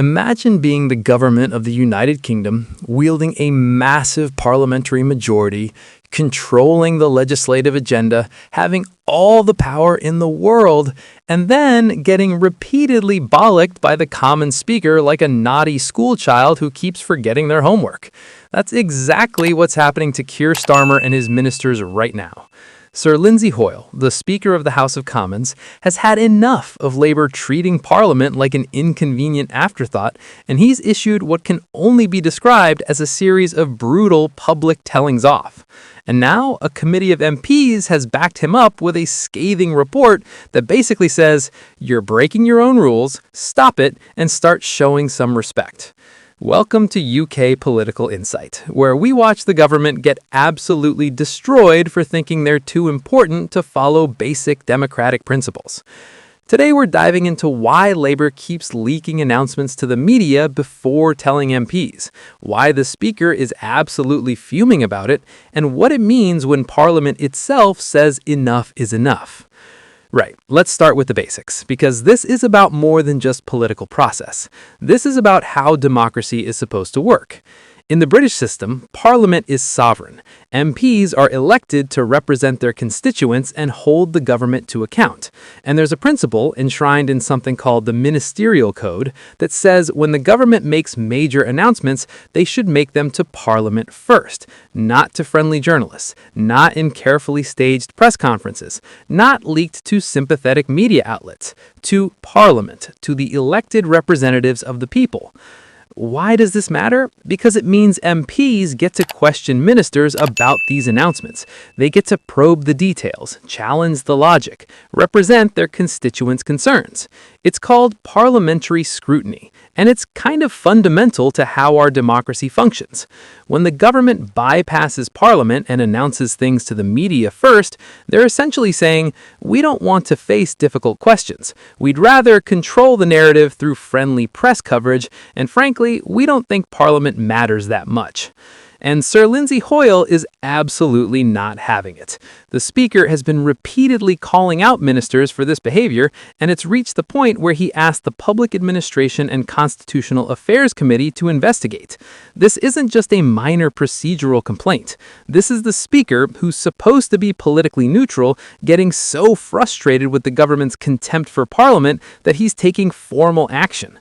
Imagine being the government of the United Kingdom, wielding a massive parliamentary majority, controlling the legislative agenda, having all the power in the world, and then getting repeatedly bollocked by the common speaker like a naughty schoolchild who keeps forgetting their homework. That's exactly what's happening to Keir Starmer and his ministers right now. Sir Lindsay Hoyle, the Speaker of the House of Commons, has had enough of Labour treating Parliament like an inconvenient afterthought, and he's issued what can only be described as a series of brutal public tellings off. And now a committee of MPs has backed him up with a scathing report that basically says, "You're breaking your own rules, stop it, and start showing some respect." Welcome to UK Political Insight, where we watch the government get absolutely destroyed for thinking they're too important to follow basic democratic principles. Today we're diving into why Labour keeps leaking announcements to the media before telling MPs, why the Speaker is absolutely fuming about it, and what it means when Parliament itself says enough is enough. Right, let's start with the basics, because this is about more than just political process. This is about how democracy is supposed to work. In the British system, Parliament is sovereign. MPs are elected to represent their constituents and hold the government to account. And there's a principle enshrined in something called the Ministerial Code that says when the government makes major announcements, they should make them to Parliament first, not to friendly journalists, not in carefully staged press conferences, not leaked to sympathetic media outlets, to Parliament, to the elected representatives of the people. Why does this matter? Because it means MPs get to question ministers about these announcements. They get to probe the details, challenge the logic, represent their constituents' concerns. It's called parliamentary scrutiny, and it's kind of fundamental to how our democracy functions. When the government bypasses Parliament and announces things to the media first, they're essentially saying, we don't want to face difficult questions. We'd rather control the narrative through friendly press coverage, and frankly, we don't think Parliament matters that much. And Sir Lindsay Hoyle is absolutely not having it. The Speaker has been repeatedly calling out ministers for this behavior, and it's reached the point where he asked the Public Administration and Constitutional Affairs Committee to investigate. This isn't just a minor procedural complaint. This is the Speaker, who's supposed to be politically neutral, getting so frustrated with the government's contempt for Parliament that he's taking formal action.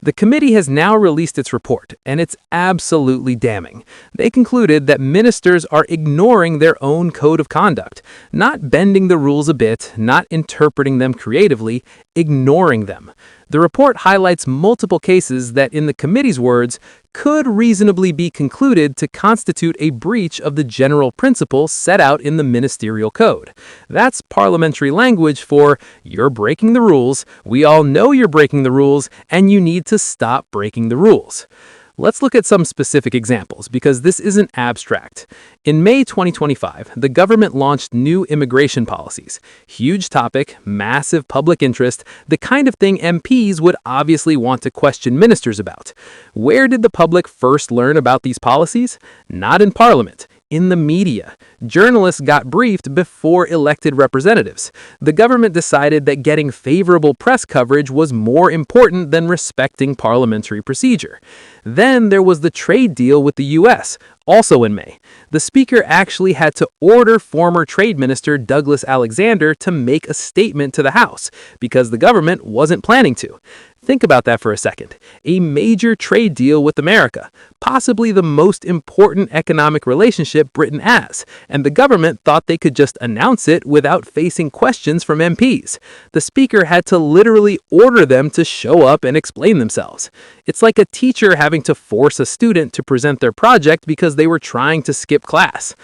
The committee has now released its report, and it's absolutely damning. They concluded that ministers are ignoring their own code of conduct, not bending the rules a bit, not interpreting them creatively, ignoring them. The report highlights multiple cases that, in the committee's words, could reasonably be concluded to constitute a breach of the general principle set out in the Ministerial Code. That's parliamentary language for, you're breaking the rules, we all know you're breaking the rules, and you need to stop breaking the rules. Let's look at some specific examples, because this isn't abstract. In May 2025, the government launched new immigration policies. Huge topic, massive public interest, the kind of thing MPs would obviously want to question ministers about. Where did the public first learn about these policies? Not in Parliament. In the media. Journalists got briefed before elected representatives. The government decided that getting favorable press coverage was more important than respecting parliamentary procedure. Then there was the trade deal with the US, also in May. The Speaker actually had to order former Trade Minister Douglas Alexander to make a statement to the House, because the government wasn't planning to. Think about that for a second. A major trade deal with America, possibly the most important economic relationship Britain has, and the government thought they could just announce it without facing questions from MPs. The Speaker had to literally order them to show up and explain themselves. It's like a teacher having to force a student to present their project because they were trying to skip class.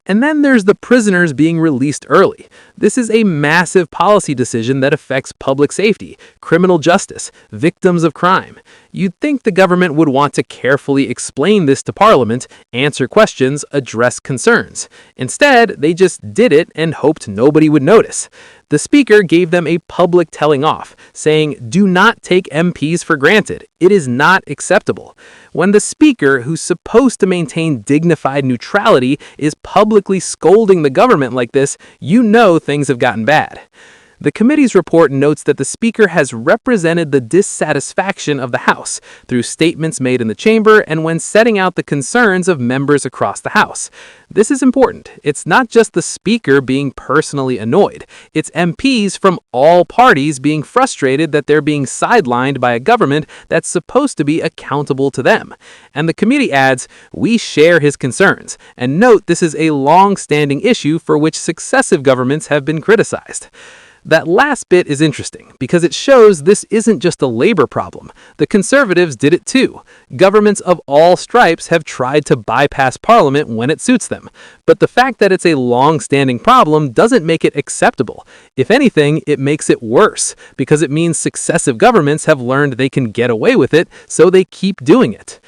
And then there's the prisoners being released early. This is a massive policy decision that affects public safety, criminal justice, victims of crime. You'd think the government would want to carefully explain this to Parliament, answer questions, address concerns. Instead, they just did it and hoped nobody would notice. The Speaker gave them a public telling off, saying, do not take MPs for granted. It is not acceptable. When the Speaker, who's supposed to maintain dignified neutrality, is publicly scolding the government like this, you know things have gotten bad. The committee's report notes that the Speaker has represented the dissatisfaction of the House through statements made in the chamber and when setting out the concerns of members across the House. This is important. It's not just the Speaker being personally annoyed. It's MPs from all parties being frustrated that they're being sidelined by a government that's supposed to be accountable to them. And the committee adds, "We share his concerns, and note this is a long-standing issue for which successive governments have been criticized." That last bit is interesting because it shows this isn't just a labor problem. The Conservatives did it too. Governments of all stripes have tried to bypass Parliament when it suits them. But the fact that it's a long-standing problem doesn't make it acceptable. If anything, it makes it worse because it means successive governments have learned they can get away with it, so they keep doing it.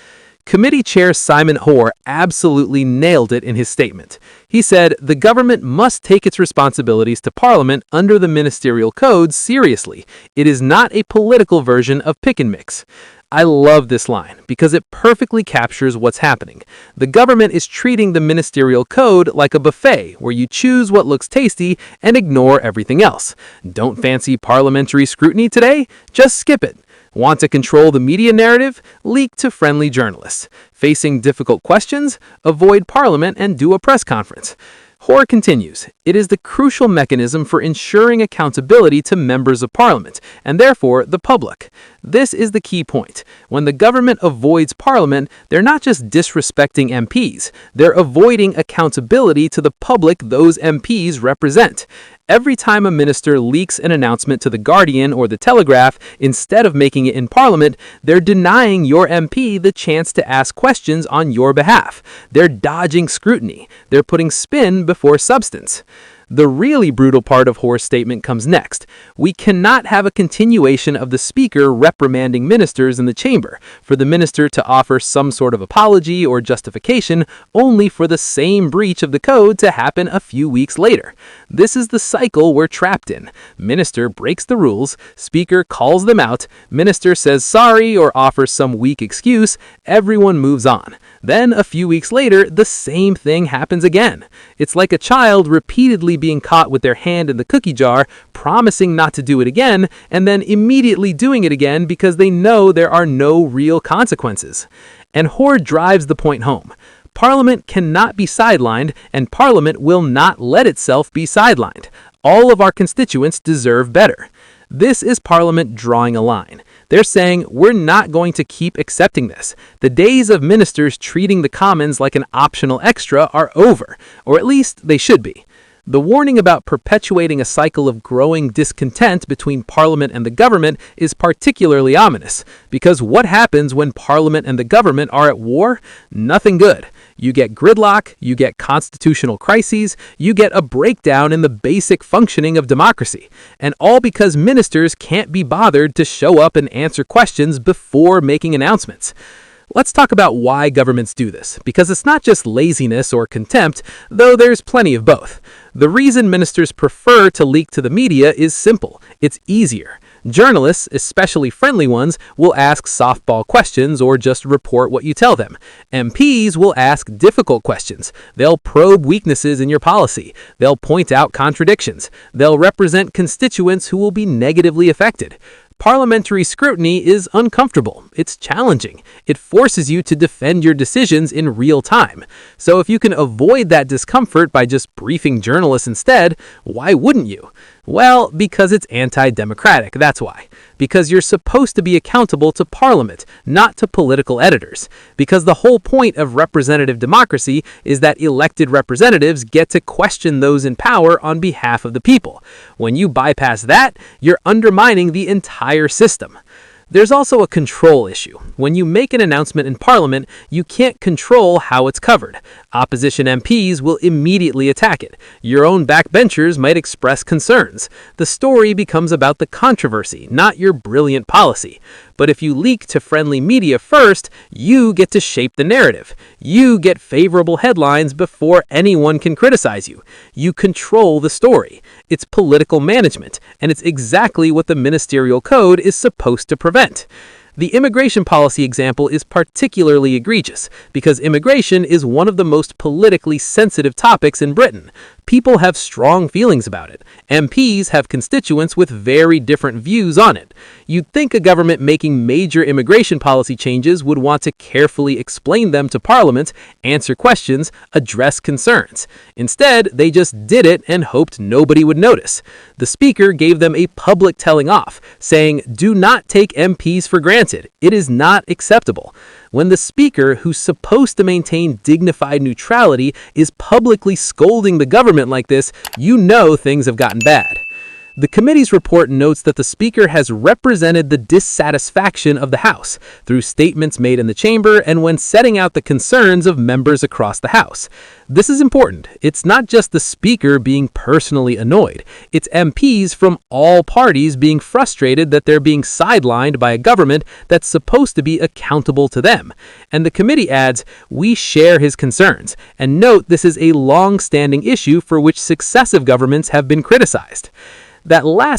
Committee Chair Simon Hoare absolutely nailed it in his statement. He said, "The government must take its responsibilities to Parliament under the ministerial code seriously. It is not a political version of pick and mix." I love this line because it perfectly captures what's happening. The government is treating the ministerial code like a buffet where you choose what looks tasty and ignore everything else. Don't fancy parliamentary scrutiny today? Just skip it. Want to control the media narrative? Leak to friendly journalists. Facing difficult questions? Avoid Parliament and do a press conference. Hoare continues, "It is the crucial mechanism for ensuring accountability to members of Parliament, and therefore the public. This is the key point. When the government avoids Parliament, they're not just disrespecting MPs, they're avoiding accountability to the public those MPs represent. Every time a minister leaks an announcement to The Guardian or The Telegraph, instead of making it in Parliament, they're denying your MP the chance to ask questions on your behalf. They're dodging scrutiny. They're putting spin before substance." The really brutal part of Hoare's statement comes next. "We cannot have a continuation of the Speaker reprimanding ministers in the chamber, for the minister to offer some sort of apology or justification only for the same breach of the code to happen a few weeks later. This is the cycle we're trapped in. Minister breaks the rules, Speaker calls them out, minister says sorry or offers some weak excuse, everyone moves on. Then, a few weeks later, the same thing happens again. It's like a child repeatedly being caught with their hand in the cookie jar, promising not to do it again, and then immediately doing it again because they know there are no real consequences." And Hoare drives the point home. Parliament cannot be sidelined, and Parliament will not let itself be sidelined. All of our constituents deserve better. This is Parliament drawing a line. They're saying, we're not going to keep accepting this. The days of ministers treating the Commons like an optional extra are over, or at least they should be. The warning about perpetuating a cycle of growing discontent between Parliament and the government is particularly ominous, because what happens when Parliament and the government are at war? Nothing good. You get gridlock, you get constitutional crises, you get a breakdown in the basic functioning of democracy, and all because ministers can't be bothered to show up and answer questions before making announcements. Let's talk about why governments do this, because it's not just laziness or contempt, though there's plenty of both. The reason ministers prefer to leak to the media is simple. It's easier. Journalists, especially friendly ones, will ask softball questions or just report what you tell them. MPs will ask difficult questions. They'll probe weaknesses in your policy. They'll point out contradictions. They'll represent constituents who will be negatively affected. Parliamentary scrutiny is uncomfortable. It's challenging. It forces you to defend your decisions in real time. So if you can avoid that discomfort by just briefing journalists instead, why wouldn't you? Well, because it's anti-democratic, that's why. Because you're supposed to be accountable to Parliament, not to political editors. Because the whole point of representative democracy is that elected representatives get to question those in power on behalf of the people. When you bypass that, you're undermining the entire system. There's also a control issue. When you make an announcement in Parliament, you can't control how it's covered. Opposition MPs will immediately attack it. Your own backbenchers might express concerns. The story becomes about the controversy, not your brilliant policy. But if you leak to friendly media first, you get to shape the narrative. You get favorable headlines before anyone can criticize you. You control the story. It's political management, and it's exactly what the ministerial code is supposed to prevent. The immigration policy example is particularly egregious because immigration is one of the most politically sensitive topics in Britain. People have strong feelings about it. MPs have constituents with very different views on it. You'd think a government making major immigration policy changes would want to carefully explain them to Parliament, answer questions, address concerns. Instead, they just did it and hoped nobody would notice. The Speaker gave them a public telling off, saying, "Do not take MPs for granted. It is not acceptable." When the Speaker, who's supposed to maintain dignified neutrality, is publicly scolding the government like this, you know things have gotten bad. The committee's report notes that the Speaker has represented the dissatisfaction of the House through statements made in the chamber and when setting out the concerns of members across the House. This is important. It's not just the Speaker being personally annoyed. It's MPs from all parties being frustrated that they're being sidelined by a government that's supposed to be accountable to them. And the committee adds, "We share his concerns, and note this is a long-standing issue for which successive governments have been criticized." That last